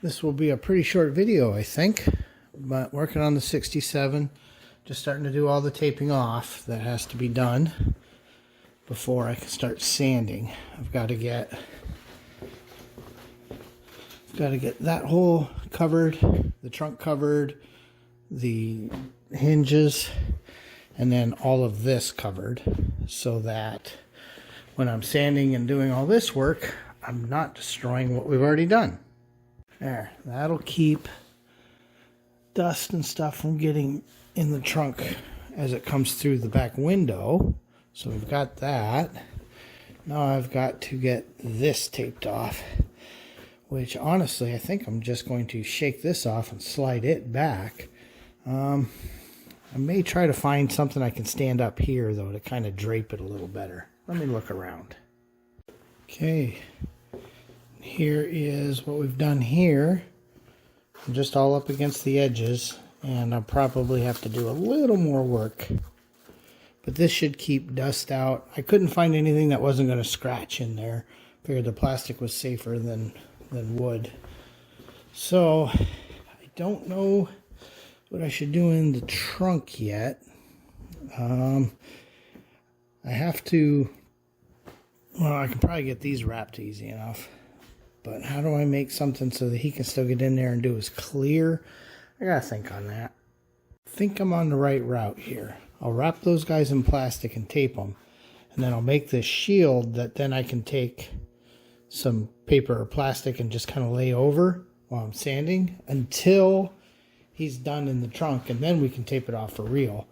This will be a pretty short video, I think, but working on the 67, just starting to do all the taping off that has to be done before I can start sanding. I've got to get that hole covered, the trunk covered, the hinges, and then all of this covered so that when I'm sanding and doing all this work, I'm not destroying what we've already done. There, that'll keep dust and stuff from getting in the trunk as it comes through the back window. So we've got that. Now I've got to get this taped off, which honestly I think I'm just going to shake this off and slide it back. I may try to find something I can stand up here though to kind of drape it a little better. Let me look around. Okay, here is what we've done here. I'm just all up against the edges, and I'll probably have to do a little more work. But this should keep dust out. I couldn't find anything that wasn't going to scratch in there. Figured the plastic was safer than wood. So I don't know what I should do in the trunk yet. I have to, well, I can probably get these wrapped easy enough. But how do I make something so that he can still get in there and do his clear? I gotta think on that. I think I'm on the right route here. I'll wrap those guys in plastic and tape them. And then I'll make this shield that then I can take some paper or plastic and just kind of lay over while I'm sanding until he's done in the trunk. And then we can tape it off for real.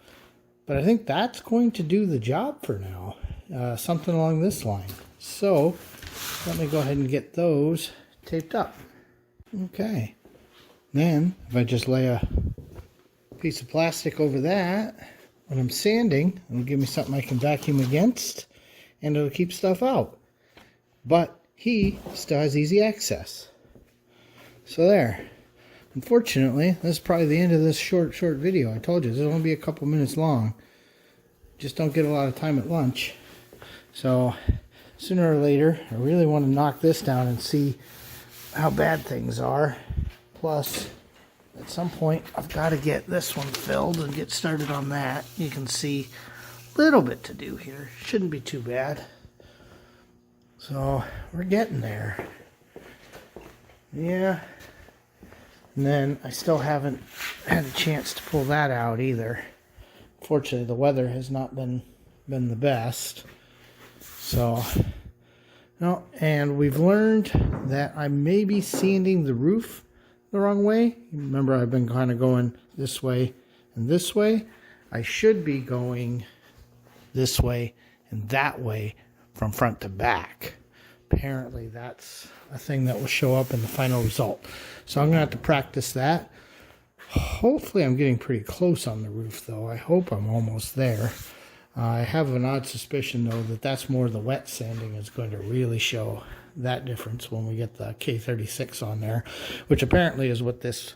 But I think that's going to do the job for now. Something along this line. So let me go ahead and get those taped up. Okay. Then, if I just lay a piece of plastic over that, when I'm sanding, it'll give me something I can vacuum against, and it'll keep stuff out. But he still has easy access. So there. Unfortunately, this is probably the end of this short video. I told you, this will only be a couple minutes long. Just don't get a lot of time at lunch. So sooner or later, I really want to knock this down and see how bad things are. Plus, at some point, I've got to get this one filled and get started on that. You can see a little bit to do here. Shouldn't be too bad. So, we're getting there. Yeah. And then, I still haven't had a chance to pull that out either. Fortunately, the weather has not been the best. So, no, and we've learned that I may be sanding the roof the wrong way. Remember, I've been kind of going this way and this way. I should be going this way and that way from front to back. Apparently, that's a thing that will show up in the final result. So I'm going to have to practice that. Hopefully, I'm getting pretty close on the roof, though. I hope I'm almost there. I have an odd suspicion, though, that that's more the wet sanding is going to really show that difference when we get the K36 on there, which apparently is what this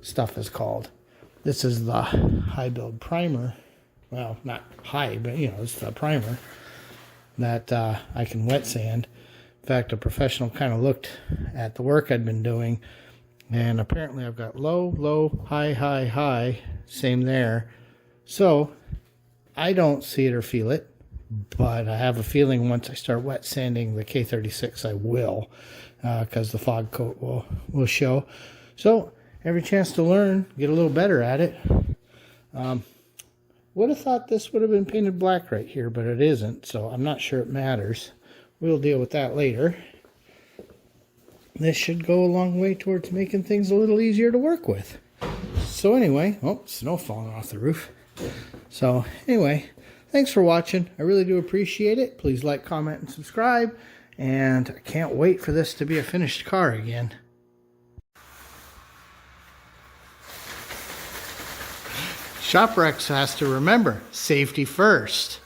stuff is called. This is the high build primer. Well, not high, but, you know, it's the primer that I can wet sand. In fact, a professional kind of looked at the work I'd been doing, and apparently I've got low, low, high, high, high, same there. So I don't see it or feel it, but I have a feeling once I start wet sanding the K36 I will, because the fog coat will show. So every chance to learn, get a little better at it. Would have thought this would have been painted black right here, but it isn't, so I'm not sure it matters. We'll deal with that later. This should go a long way towards making things a little easier to work with. So anyway, oh, snow falling off the roof. So anyway, thanks for watching. I really do appreciate it. Please like, comment, and subscribe. And I can't wait for this to be a finished car again. ShopRex has to remember, safety first.